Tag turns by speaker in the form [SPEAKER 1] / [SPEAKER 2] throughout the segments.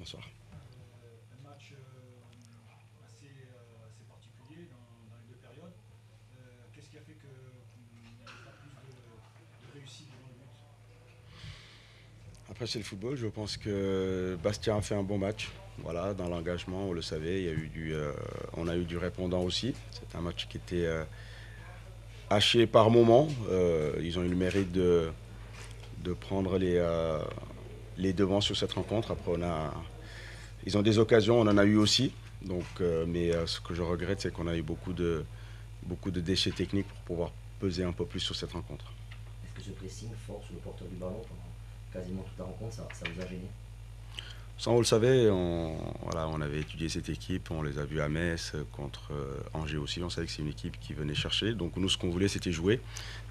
[SPEAKER 1] Bonsoir.
[SPEAKER 2] Un match assez particulier dans les deux périodes. Qu'est-ce qui a fait que vous n'avez pas plus de réussite devant le but?
[SPEAKER 1] Après, c'est le football. Je pense que Bastien a fait un bon match. Voilà, dans l'engagement, on le savait, il y a eu on a eu du répondant aussi. C'est un match qui était haché par moments. Ils ont eu le mérite de prendre les devants sur cette rencontre. Après, ils ont des occasions, on en a eu aussi. Donc, mais ce que je regrette, c'est qu'on a eu beaucoup de déchets techniques pour pouvoir peser un peu plus sur cette rencontre.
[SPEAKER 3] Est-ce que ce pressing fort sur le porteur du ballon pendant quasiment toute la rencontre, ça vous a gêné?
[SPEAKER 1] Ça, on le savait, voilà, on avait étudié cette équipe, on les a vus à Metz, contre Angers aussi, on savait que c'est une équipe qui venait chercher. Donc nous, ce qu'on voulait, c'était jouer.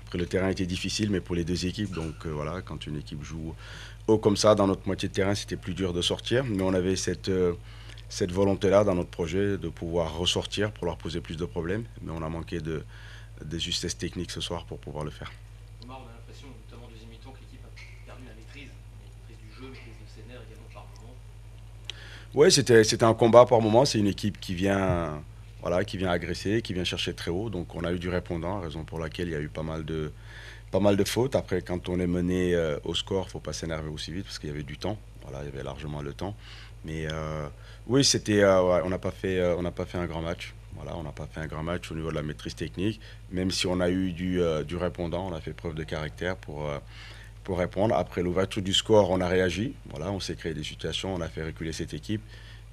[SPEAKER 1] Après, le terrain était difficile, mais pour les deux équipes, donc voilà, quand une équipe joue haut comme ça, dans notre moitié de terrain, c'était plus dur de sortir. Mais on avait cette volonté-là dans notre projet de pouvoir ressortir pour leur poser plus de problèmes. Mais on a manqué de justesse technique ce soir pour pouvoir le faire.
[SPEAKER 4] Omar, on a l'impression, notamment en deuxième mi-temps, que l'équipe a perdu la maîtrise du jeu, maîtrise de ses nerfs également par moment.
[SPEAKER 1] Ouais, c'était un combat par moment. C'est une équipe qui vient, voilà, qui vient agresser, qui vient chercher très haut. Donc on a eu du répondant, raison pour laquelle il y a eu pas mal de fautes. Après, quand on est mené au score, il ne faut pas s'énerver aussi vite parce qu'il y avait du temps. Voilà, il y avait largement le temps. Mais oui, ouais, on n'a pas fait un grand match. Voilà, on n'a pas fait un grand match au niveau de la maîtrise technique. Même si on a eu du répondant, on a fait preuve de caractère pour répondre. Après l'ouverture du score, on a réagi. Voilà, on s'est créé des situations, on a fait reculer cette équipe.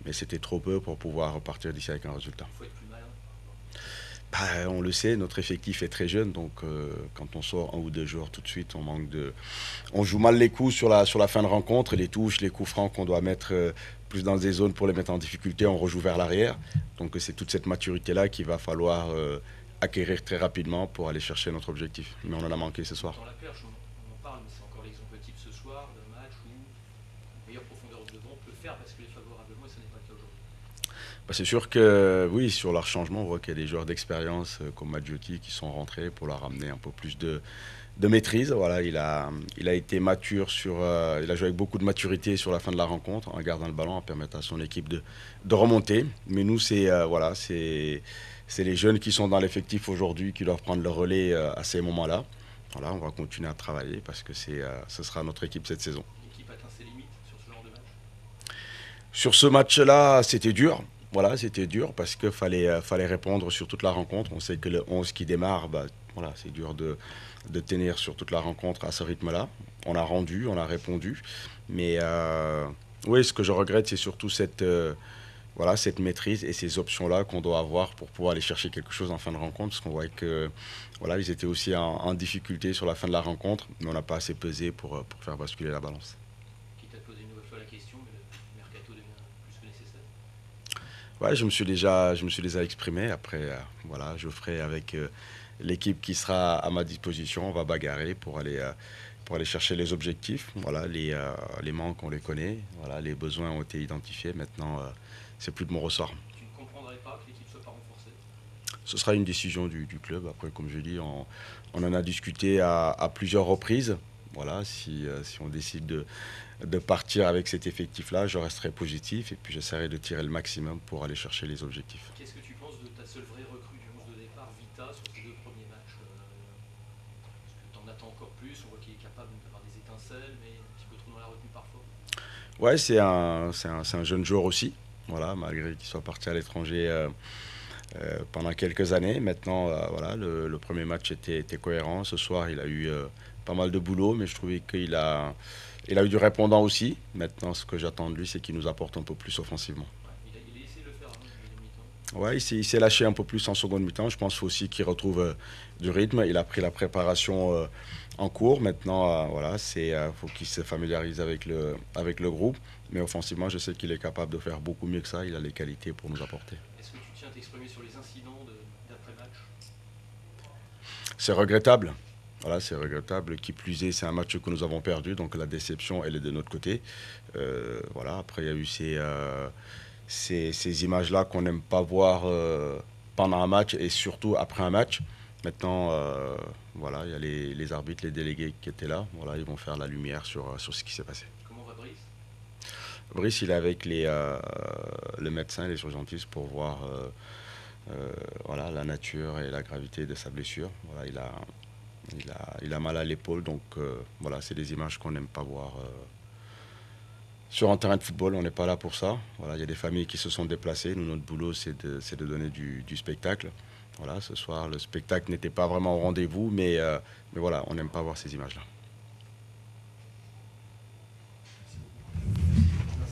[SPEAKER 1] Mais c'était trop peu pour pouvoir repartir d'ici avec un résultat.
[SPEAKER 4] Il faut être plus malin.
[SPEAKER 1] Bah, on le sait, notre effectif est très jeune, donc quand on sort un ou deux joueurs tout de suite, on joue mal les coups sur la fin de rencontre, les touches, les coups francs qu'on doit mettre plus dans des zones pour les mettre en difficulté, on rejoue vers l'arrière. Donc c'est toute cette maturité-là qu'il va falloir acquérir très rapidement pour aller chercher notre objectif. Mais on en a manqué ce soir.
[SPEAKER 4] Dans la perche, on en parle, mais c'est encore l'exemple type ce soir d'un match où une meilleure profondeur de devant peut faire basculer favorablement et ce n'est pas le cas aujourd'hui.
[SPEAKER 1] Bah, c'est sûr que oui, sur leur changement, on voit qu'il y a des joueurs d'expérience comme Madjotti qui sont rentrés pour leur amener un peu plus de maîtrise. Voilà, il a été mature il a joué avec beaucoup de maturité sur la fin de la rencontre en gardant le ballon, en permettant à son équipe de remonter. Mais nous, voilà, c'est les jeunes qui sont dans l'effectif aujourd'hui qui doivent prendre le relais à ces moments-là. Voilà, on va continuer à travailler parce que ce sera notre équipe cette saison.
[SPEAKER 4] L'équipe atteint ses limites sur ce genre de match.
[SPEAKER 1] Sur ce match-là, c'était dur. Voilà, c'était dur parce qu'il fallait répondre sur toute la rencontre. On sait que le 11 qui démarre, bah, voilà, c'est dur de tenir sur toute la rencontre à ce rythme-là. On a rendu, on a répondu. Mais oui, ce que je regrette, c'est surtout voilà, cette maîtrise et ces options-là qu'on doit avoir pour pouvoir aller chercher quelque chose en fin de rencontre. Parce qu'on voit que voilà, ils étaient aussi en difficulté sur la fin de la rencontre, mais on n'a pas assez pesé pour faire basculer la balance.
[SPEAKER 4] Quitte à te poser une nouvelle fois la question, mais le mercato devient plus que nécessaire.
[SPEAKER 1] Ouais, je me suis déjà exprimé. Après, voilà, je ferai avec l'équipe qui sera à ma disposition. On va bagarrer pour aller chercher les objectifs. Voilà, les manques, on les connaît. Voilà, les besoins ont été identifiés. Maintenant, c'est plus de mon ressort.
[SPEAKER 4] Tu ne comprendrais pas que l'équipe soit pas renforcée.
[SPEAKER 1] Ce sera une décision du club. Après, comme je dis, on en a discuté à plusieurs reprises. Voilà, si on décide de partir avec cet effectif-là, je resterai positif et puis j'essaierai de tirer le maximum pour aller chercher les objectifs.
[SPEAKER 4] Qu'est-ce que tu penses de ta seule vraie recrue du 11 de départ, Vita, sur ces deux premiers matchs? Est-ce que tu en attends encore plus? On voit qu'il est capable d'avoir des étincelles, mais un petit peu trop dans la retenue parfois.
[SPEAKER 1] Ouais, c'est un jeune joueur aussi. Voilà, malgré qu'il soit parti à l'étranger pendant quelques années. Maintenant, voilà, le premier match était cohérent. Ce soir, il a eu pas mal de boulot, mais je trouvais il a eu du répondant aussi. Maintenant, ce que j'attends de lui, c'est qu'il nous apporte un peu plus offensivement.
[SPEAKER 4] Ouais, il a essayé de le faire avant le deuxième mi-temps.
[SPEAKER 1] Ouais, il s'est lâché un peu plus en seconde mi-temps. Je pense aussi qu'il retrouve du rythme. Il a pris la préparation en cours. Maintenant, voilà, faut qu'il se familiarise avec le groupe. Mais offensivement, je sais qu'il est capable de faire beaucoup mieux que ça. Il a les qualités pour nous apporter.
[SPEAKER 4] Est-ce que tu tiens à t'exprimer sur les incidents d'après-match?
[SPEAKER 1] C'est regrettable. Voilà, c'est regrettable. Qui plus est, c'est un match que nous avons perdu. Donc la déception, elle est de notre côté. Voilà, après, il y a eu ces images-là qu'on n'aime pas voir pendant un match et surtout après un match. Maintenant, voilà, il y a les arbitres, les délégués qui étaient là. Voilà, ils vont faire la lumière sur ce qui s'est passé.
[SPEAKER 4] Comment va Brice?
[SPEAKER 1] Brice, il est avec le médecin, les urgentistes pour voir voilà, la nature et la gravité de sa blessure. Voilà, il a mal à l'épaule, donc voilà, c'est des images qu'on n'aime pas voir sur un terrain de football. On n'est pas là pour ça. Voilà, il y a des familles qui se sont déplacées. Nous, notre boulot, c'est de donner du spectacle. Voilà, ce soir, le spectacle n'était pas vraiment au rendez-vous, mais voilà, on n'aime pas voir ces images-là.